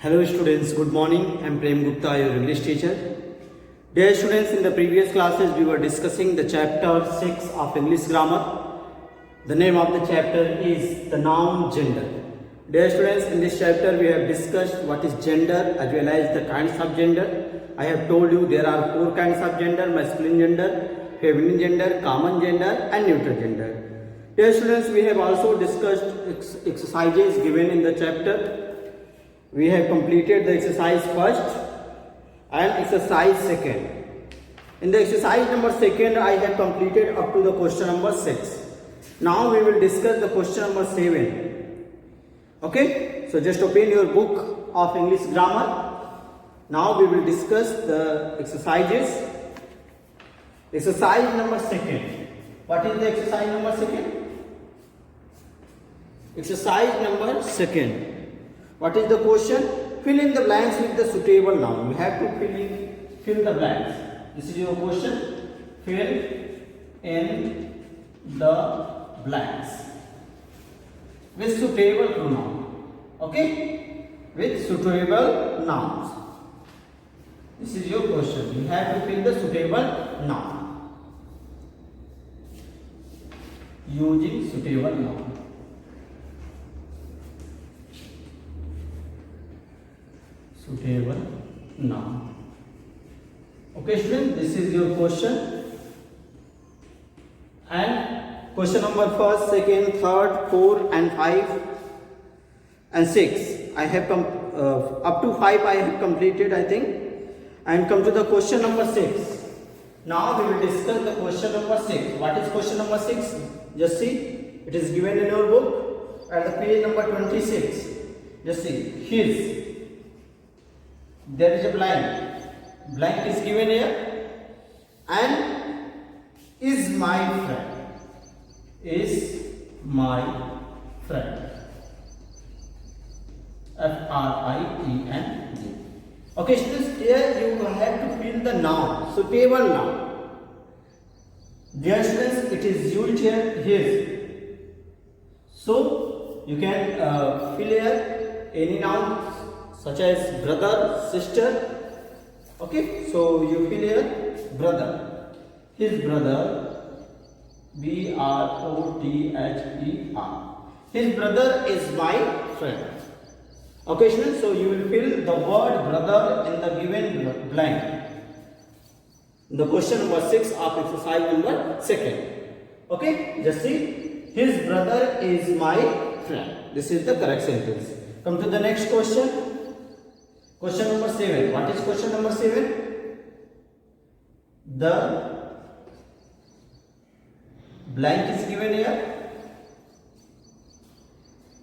Hello students, good morning. I am Prem Gupta, your English teacher. Dear students, in the previous classes we were discussing the chapter 6 of English grammar. The name of the chapter is the noun gender. Dear students, in this chapter we have discussed what is gender as well as the kinds of gender. I have told you there are 4 kinds of gender: masculine gender, feminine gender, common gender and neutral gender. Dear students, we have also discussed exercises given in the chapter. We have completed the exercise first and exercise second. In the exercise number second, I have completed up to the question number 6. Now we will discuss the question number 7. Okay, so just open your book of English grammar. Now we will discuss the exercises. Exercise number second. What is the exercise number second? Exercise number second. What is the question? Fill in the blanks with the suitable noun. You have to fill the blanks. This is your question. Fill in the blanks with suitable pronoun. Okay? With suitable nouns. This is your question. You have to fill the suitable noun using suitable noun. Suitable noun. Okay students, this is your question. And question number 1st, 2nd, 3rd, 4 and 5 and 6. I have up to 5 I have completed, I think. And come to the question number 6. Now we will discuss the question number 6. What is question number 6? Just see. It is given in your book at the page number 26. Just see. His. There is a blank. Blank is given here. And is my friend. Is my friend. F-R-I-E-N-D. Okay, students, here you have to fill the noun, suitable noun. Dear students, it is used here, his. So, you can fill here any noun such as brother, sister. Okay, so you fill here brother. His brother, B-R-O-T-H-E-R. His brother is my friend. Okay, students, so you will fill the word brother in the given blank. The question number 6 of exercise number 2nd. Okay, just see. His brother is my friend. This is the correct sentence. Come to the next question. Question number 7. What is question number 7? The blank is given here.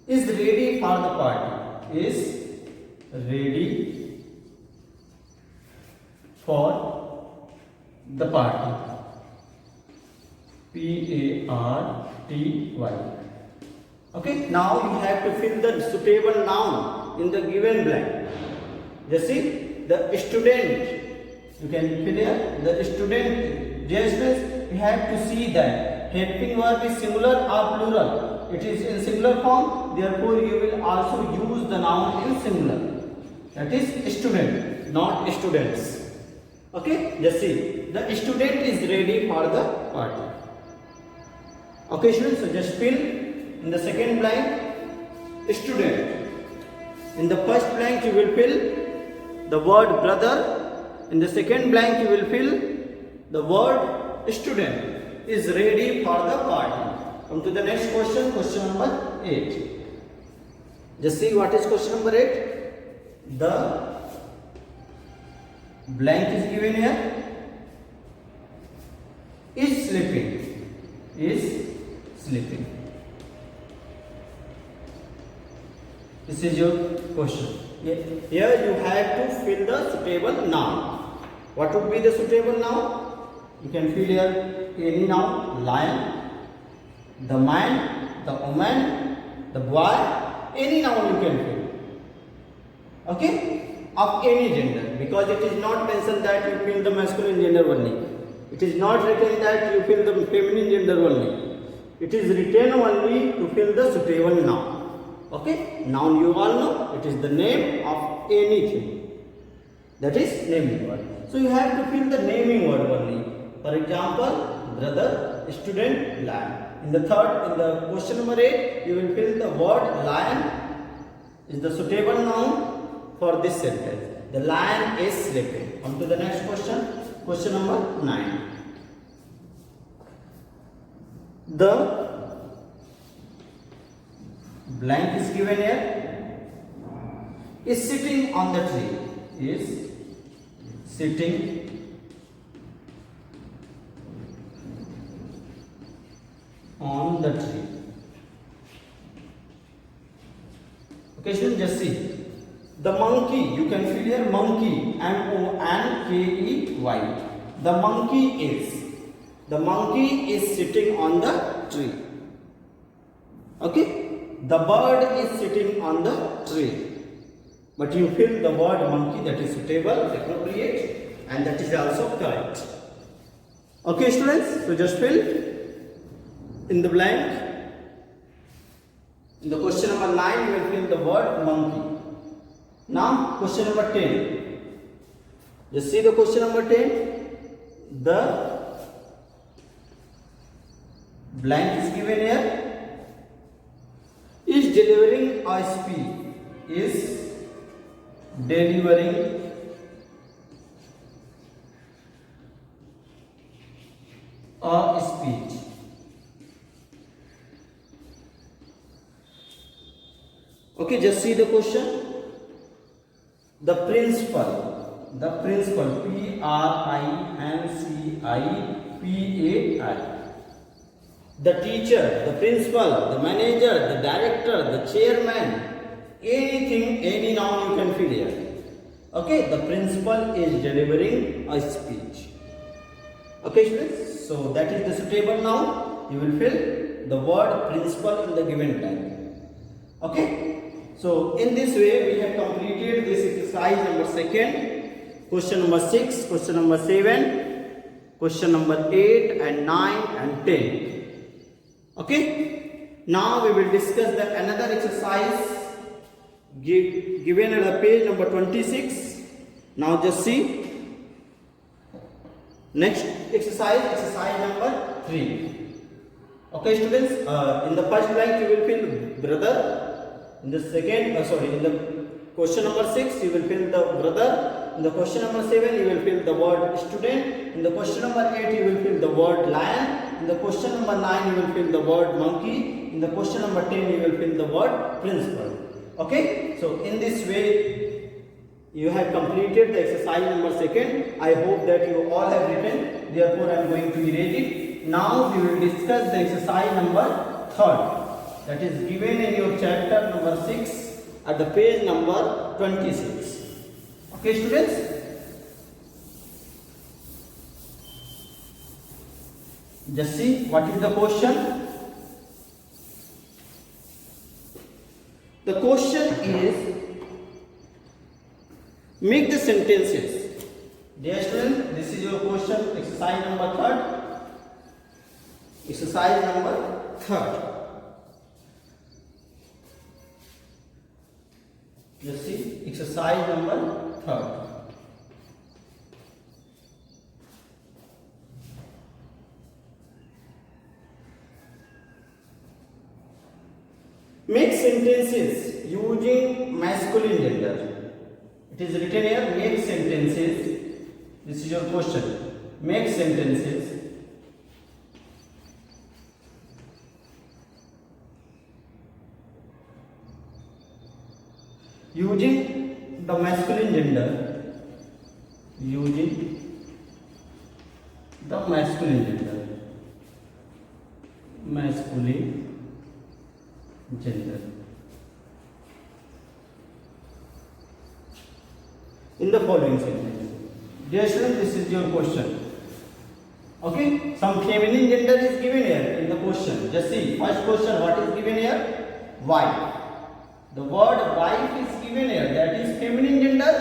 Is ready for the party. Is ready for the party. P-A-R-T-Y. Okay, now you have to fill the suitable noun in the given blank. Just see, the student. You can fill here the student. Dear students, you have to see that helping verb is singular or plural. It is in singular form, therefore you will also use the noun in singular. That is student, not students. Okay, just see. The student is ready for the party. Okay, students, so just fill in the second blank student. In the first blank you will fill the word brother. In the second blank you will fill the word student is ready for the party. Come to the next question, question number 8. Just see what is question number 8. The blank is given here. Is sleeping. Is sleeping. This is your question. Here you have to fill the suitable noun. What would be the suitable noun? You can fill here any noun. Lion, the man, the woman, the boy, any noun you can fill. Okay? Of any gender. Because it is not mentioned that you fill the masculine gender only. It is not written that you fill the feminine gender only. It is written only to fill the suitable noun. Okay, noun you all know, it is the name of anything. That is naming word. So you have to fill the naming word only. For example, brother, student, lion. In the question number 8, you will fill the word lion is the suitable noun for this sentence. The lion is sleeping. Come to the next question. Question number 9. The blank is given here. Is sitting on the tree. Is sitting on the tree. Okay, students, just see. The monkey, you can feel here monkey, M-O-N-K-E-Y. The monkey is sitting on the tree. Okay. The bird is sitting on the tree. But you fill the word monkey, that is suitable, appropriate, and that is also correct. Okay, students, so just fill in the blank. In the question number 9, you will fill the word monkey. Now, question number 10. Just see the question number 10. The blank is given here. Is delivering a speech. Is delivering a speech. Okay, just see the question. The principal, P-R-I-N-C-I-P-A-I. The teacher, the principal, the manager, the director, the chairman, anything, any noun you can fill here. Okay, the principal is delivering a speech. Okay, students, so that is the suitable noun. You will fill the word principal in the given blank. Okay. So in this way we have completed this exercise number 2, question number 6, question number 7, question number 8 and 9 and 10. Okay. Now we will discuss another exercise given at the page number 26. Now just see. Next exercise number 3. Okay, students. In the first blank you will fill brother. In the in the question number 6, you will fill the brother. In the question number 7, you will fill the word student. In the question number 8, you will fill the word lion. In the question number 9, you will fill the word monkey. In the question number 10, you will fill the word principal. Okay? So in this way, you have completed the exercise number 2. I hope that you all have written. Therefore, I am going to erase it. Now we will discuss the exercise number 3. That is given in your chapter number 6 at the page number 26. Okay, students? Just see what is the question. The question is, make the sentences. Dear students, this is your question, exercise number 3. Exercise number 3. Just see, exercise number 3. Make sentences using masculine gender. It is written here, make sentences. This is your question. Make sentences using the masculine gender. Using the masculine gender. Masculine gender. In the following sentence. Dear students, this is your question. Okay, some feminine gender is given here in the question. Just see, first question, what is given here? Wife. The word wife is given here, that is feminine gender.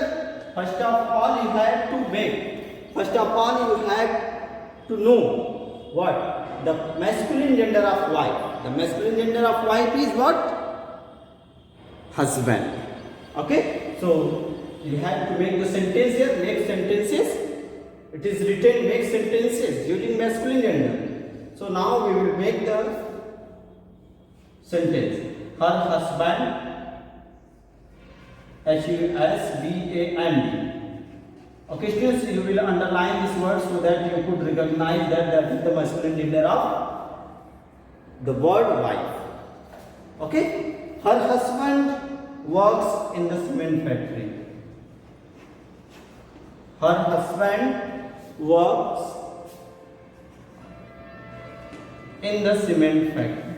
First of all, you have to make. First of all, you have to know what? The masculine gender of wife. The masculine gender of wife is what? husband. Okay, so you have to make the sentence here. Make sentences. It is written make sentences using masculine gender. So now we will make the sentence. Her husband, husband. Okay, students, you will underline this word so that you could recognize that that is the masculine gender of the word wife. Okay, her husband works in the cement factory. Her husband works in the cement factory.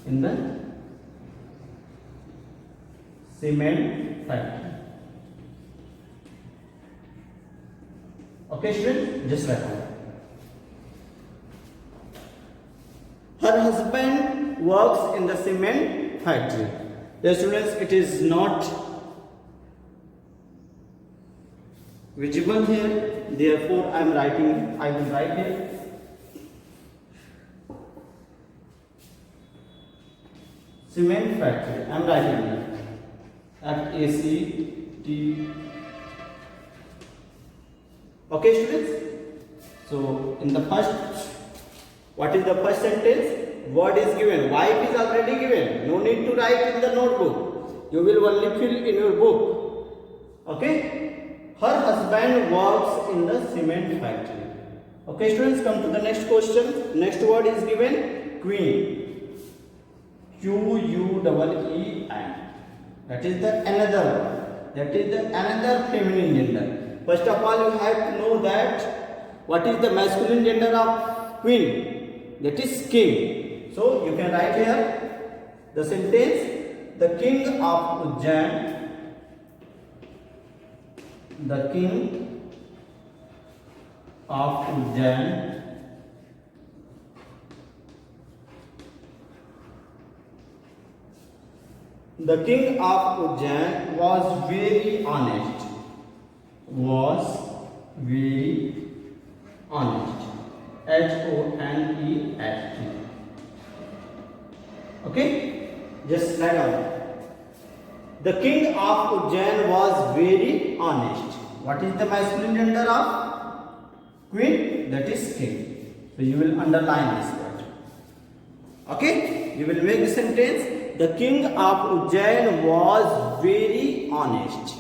In the cement factory. Okay, students, just like that. Her husband works in the cement factory. Dear students, it is not visible here. Therefore, I will write here. Cement factory. I am writing here. F-A-C-T. Okay, students. So, in the first, what is the first sentence? Word is given. Wife is already given. No need to write in the notebook. You will only fill in your book. Okay. Her husband works in the cement factory. Okay, students, come to the next question. Next word is given queen. Q-U-E-E-N. That is the another word. That is the another feminine gender. First of all, you have to know that what is the masculine gender of queen. That is king. So you can write here the sentence: the king of Ujjain. The king of Ujjain the king of Ujjain was very honest. Was very honest. H-O-N-E-S-T. Okay, just write down. The king of Ujjain was very honest. What is the masculine gender of queen? That is king. So you will underline this word. Okay, you will make the sentence: the king of Ujjain was very honest.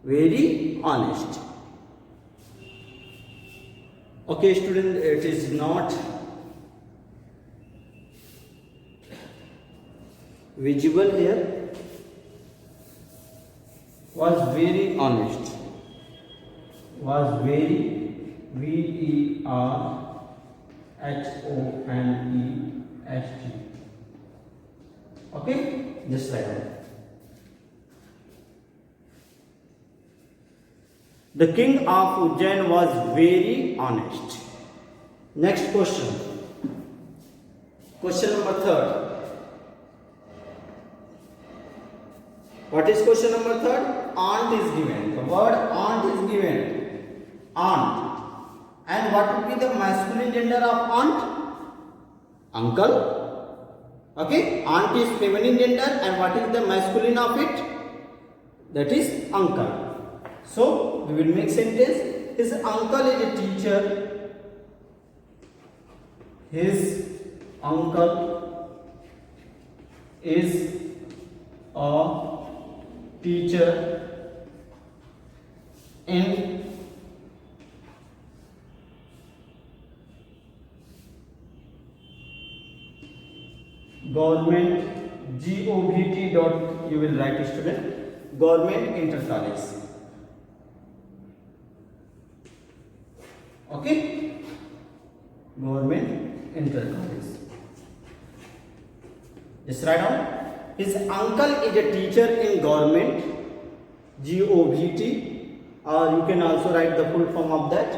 Very honest. Okay, student, it is not visible here. Was very honest. Was very, V-E-R-H-O-N-E-S-T. Okay, just like that. The king of Ujjain was very honest. Next question. Question number 3. What is question number 3? Aunt is given. The word aunt is given. Aunt. And what would be the masculine gender of aunt? Uncle. Okay. Aunt is feminine gender, and what is the masculine of it? That is uncle. So we will make sentence: his uncle is a teacher. His uncle is a teacher in government GOVT dot you will write student government inter college. Okay, government inter college. Just write down. His uncle is a teacher in government GOVT, or you can also write the full form of that.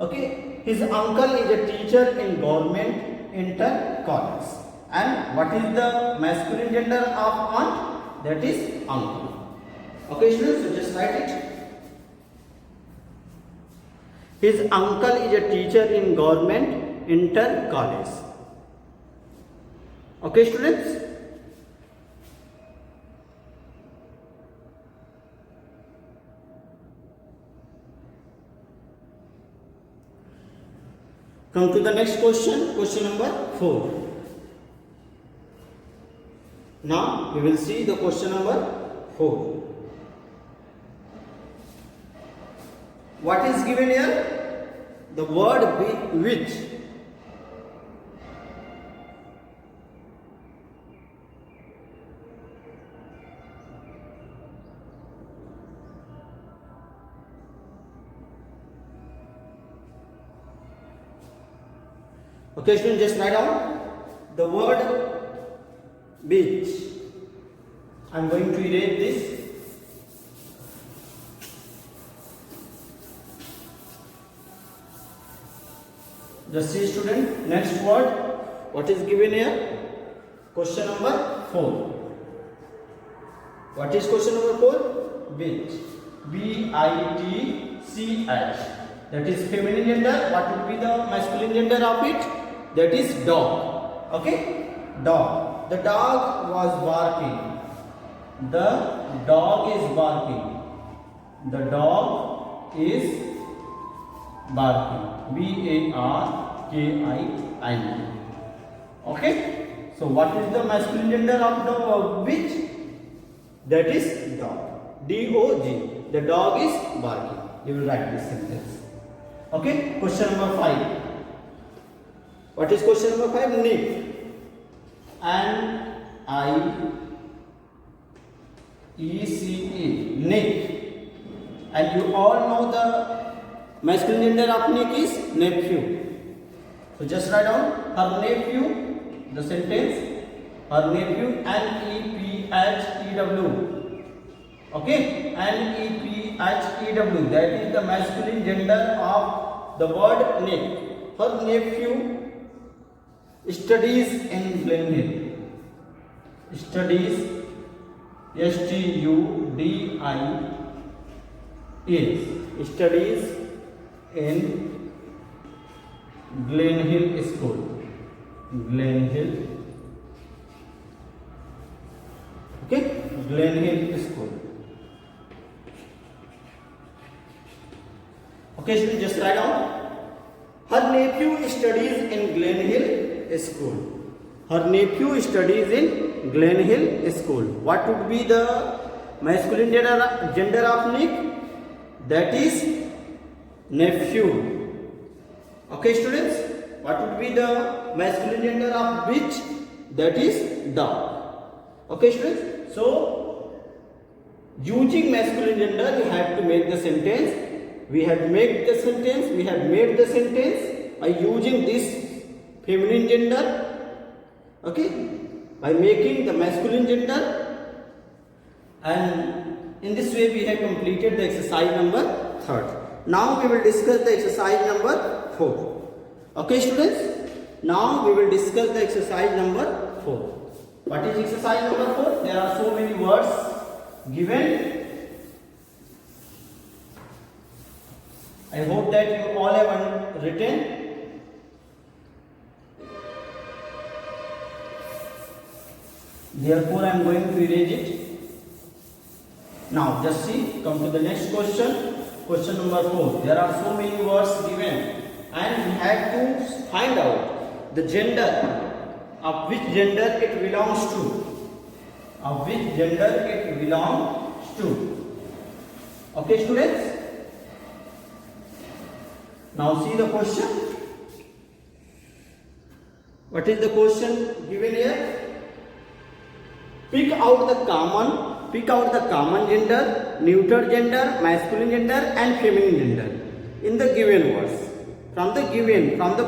Okay, his uncle is a teacher in government inter college. And what is the masculine gender of aunt? That is uncle. Okay, students, so just write it. His uncle is a teacher in government inter college. Okay, students. Come to the next question, question number 4. Now we will see the question number 4. What is given here? The word which. Okay, students, just write down the word which. I am going to erase this. Just see, student, next word. What is given here? Question number 4. What is question number 4? Which. B-I-T-C-H. That is feminine gender. What would be the masculine gender of it? That is dog. Okay? Dog. The dog was barking. The dog is barking. The dog is barking. B-A-R-K-I-N. Okay? So what is the masculine gender of the which? That is dog. D-O-G. The dog is barking. You will write this sentence. Okay? Question number 5. What is question number 5? Nick. N-I-E-C-E. Nick. And you all know the masculine gender of Nick is nephew. So just write down her nephew, the sentence, her nephew, N-E-P-H-E-W. Okay, N-E-P-H-E-W. That is the masculine gender of the word Nick. Her nephew studies in Glen Hill. Studies, S-T-U-D-I-S. Studies in Glen Hill School. Glen Hill. Okay, Glen Hill School. Okay, students, just write down. Her nephew studies in Glen Hill School. Her nephew studies in Glen Hill School. What would be the masculine gender of Nick? That is nephew. Okay, students, what would be the masculine gender of which? That is dog. Okay, students, so using masculine gender you have to make the sentence. We have made the sentence by using this feminine gender. Okay, by making the masculine gender, and in this way we have completed the exercise number 3. Now we will discuss the exercise number 4. Okay, students, now we will discuss the exercise number 4. What is exercise number 4? There are so many words given. I hope that you all have written. Therefore, I am going to erase it. Now, just see, come to the next question. Question number 4. There are so many words given, and we have to find out the gender, of which gender it belongs to. Of which gender it belongs to. Okay, students? Now see the question. What is the question given here? Pick out the common gender, neuter gender, masculine gender and feminine gender in the given words. From the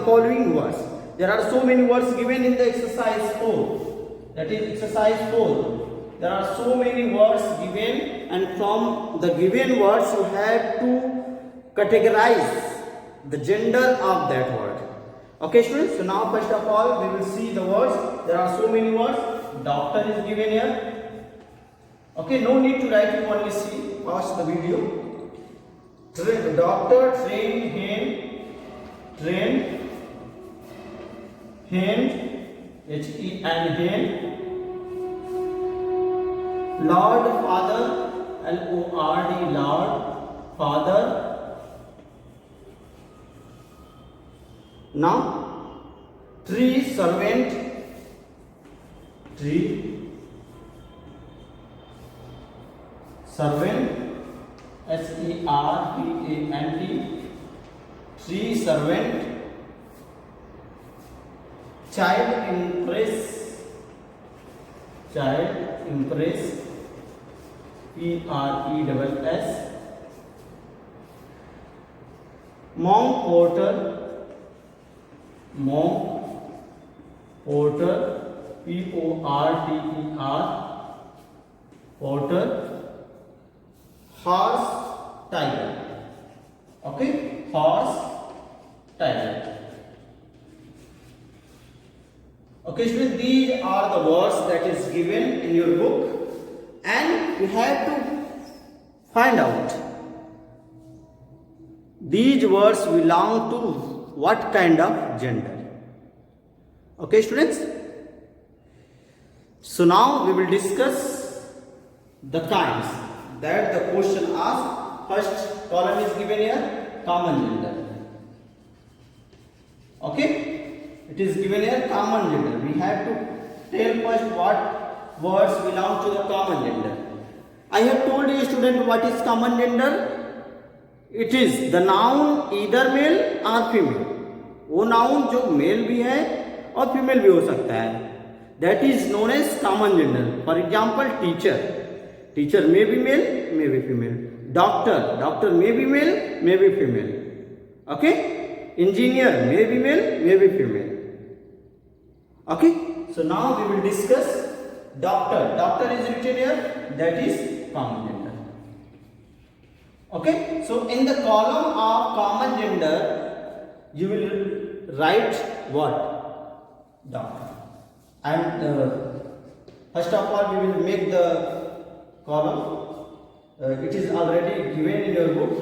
following words. There are so many words given in the exercise 4. That is exercise 4. There are so many words given, and from the given words you have to categorize the gender of that word. Okay, students, so now first of all we will see the words. There are so many words. Doctor is given here. Okay, no need to write, you only see, watch the video. Doctor, train, hand, H-E-N, hand. Lord, father, L-O-R-D, Lord, father. Now tree, servant, tree, servant, servant, tree, servant, child, impress, press, monk, porter, porter, porter, horse, tiger. Okay, horse, tiger. Okay, students, these are the words that is given in your book, and you have to find out these words belong to what kind of gender. Okay, students. So now we will discuss the kinds that the question asks. First column is given here, common gender. Okay, it is given here common gender. We have to tell first what words belong to the common gender. I have told you student what is common gender. It is the noun either male or female. वो noun जो male भी है और female भी हो सकता है. That is known as common gender. For example, teacher may be male, may be female. Doctor may be male, may be female. Okay, engineer may be male, may be female. Okay, so now we will discuss doctor is written here, that is common gender. Okay, so in the column of common gender you will write what? Doctor. And first of all we will make the column. It is already given in your book.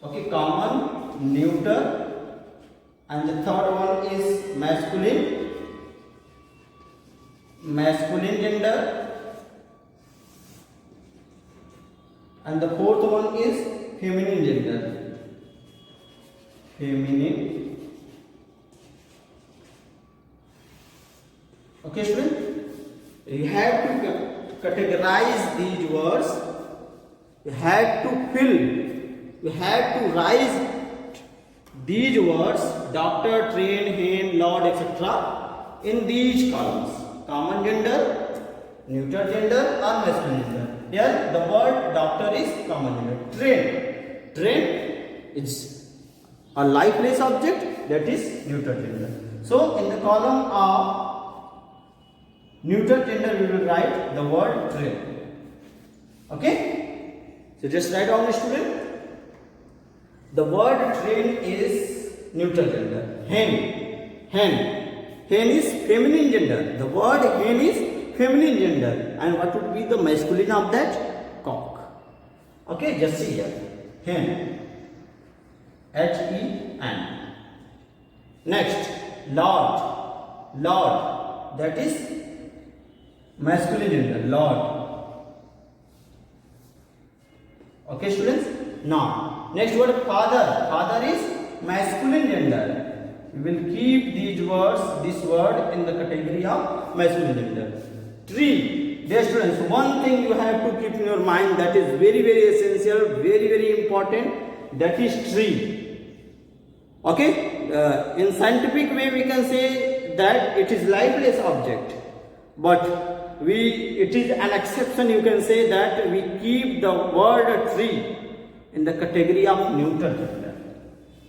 Okay, common, neuter, and the third one is masculine gender, and the fourth one is feminine gender. Okay, student, you have to categorize these words. You have to write these words, doctor, train, hen, lord, etc. in these columns: common gender, neuter gender, or masculine gender. Here the word doctor is common gender. Train is a lifeless object, that is neuter gender. So in the column of neuter gender we will write the word train. Okay, so just write down, student. The word train is neuter gender. Hen is feminine gender. The word hen is feminine gender. And what would be the masculine of that? Cock. Okay, just see here. Hen, H-E-N. Next, lord, that is masculine gender, lord. Okay, students. Now next word, father is masculine gender. We will keep this word in the category of masculine gender. Tree, dear students, one thing you have to keep in your mind that is very essential, very important, that is tree. Okay, in scientific way we can say that it is lifeless object, but it is an exception. You can say that we keep the word tree in the category of neuter gender.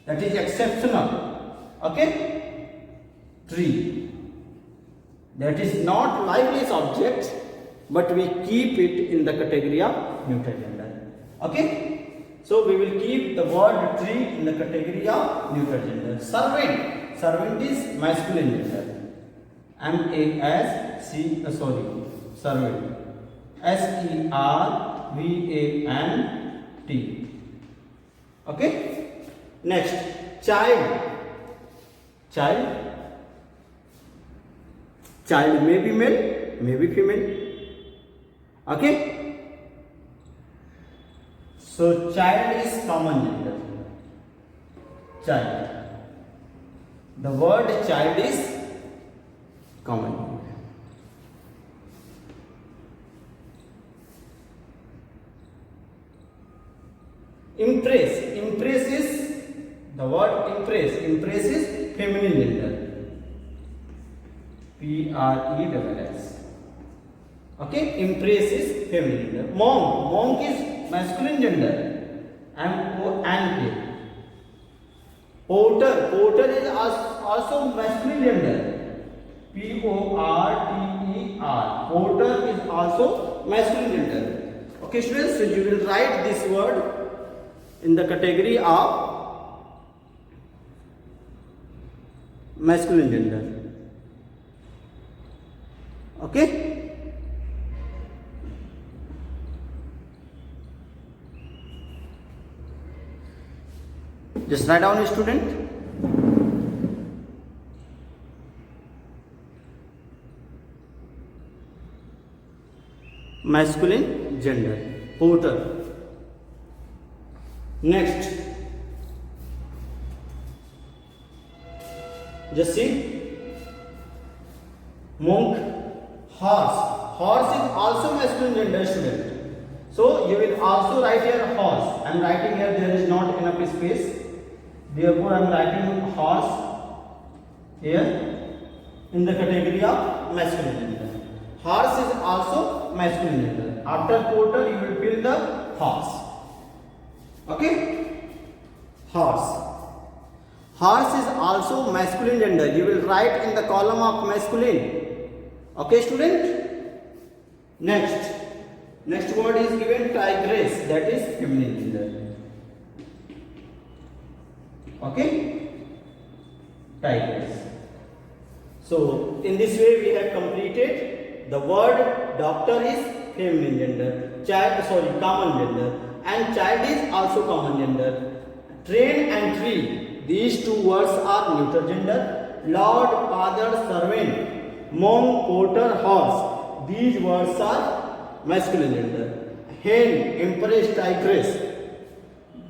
That is exceptional. Okay, tree, that is not lifeless object, but we keep it in the category of neuter gender. Okay, so we will keep the word tree in the category of neuter gender. Servant is masculine gender. Servant, S-E-R-V-A-N-T. Okay, next, child may be male, may be female. Okay, so child is common gender. Child. The word child is common. Impress. Impress is the word impress. Impress is feminine gender. P-R-E-S-S. Okay, impress is feminine gender. Monk. Monk is masculine gender. M-O-N-K. Porter. Porter is also masculine gender. P-O-R-T-E-R. Porter is also masculine gender. Okay, students, so you will write this word in the category of masculine gender. Okay. Just write down, student. Masculine gender. Porter. Next. Just see. Monk. Horse. Horse is also masculine gender, student. So you will also write here horse. I am writing here, there is not enough space. Therefore I am writing horse here in the category of masculine gender. Horse is also masculine gender. After porter you will fill the horse. Okay? Horse. Horse is also masculine gender. You will write in the column of masculine. Okay, student? Next. Next word is given tigress. That is feminine gender. Okay? Tigress. So, in this way we have completed. The word doctor is feminine gender. Common gender. And child is also common gender. Train and tree. These two words are neuter gender. Lord, father, servant. Monk, porter, horse. These words are masculine gender. Hen, empress, tigress.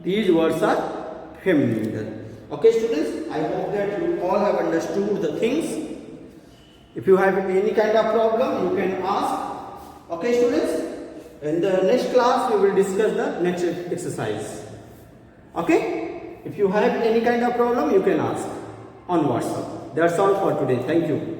These words are feminine gender. Okay, students, I hope that you all have understood the things. If you have any kind of problem, you can ask. Okay, students, in the next class we will discuss the next exercise. Okay, if you have any kind of problem, you can ask on WhatsApp. That's all for today. Thank you.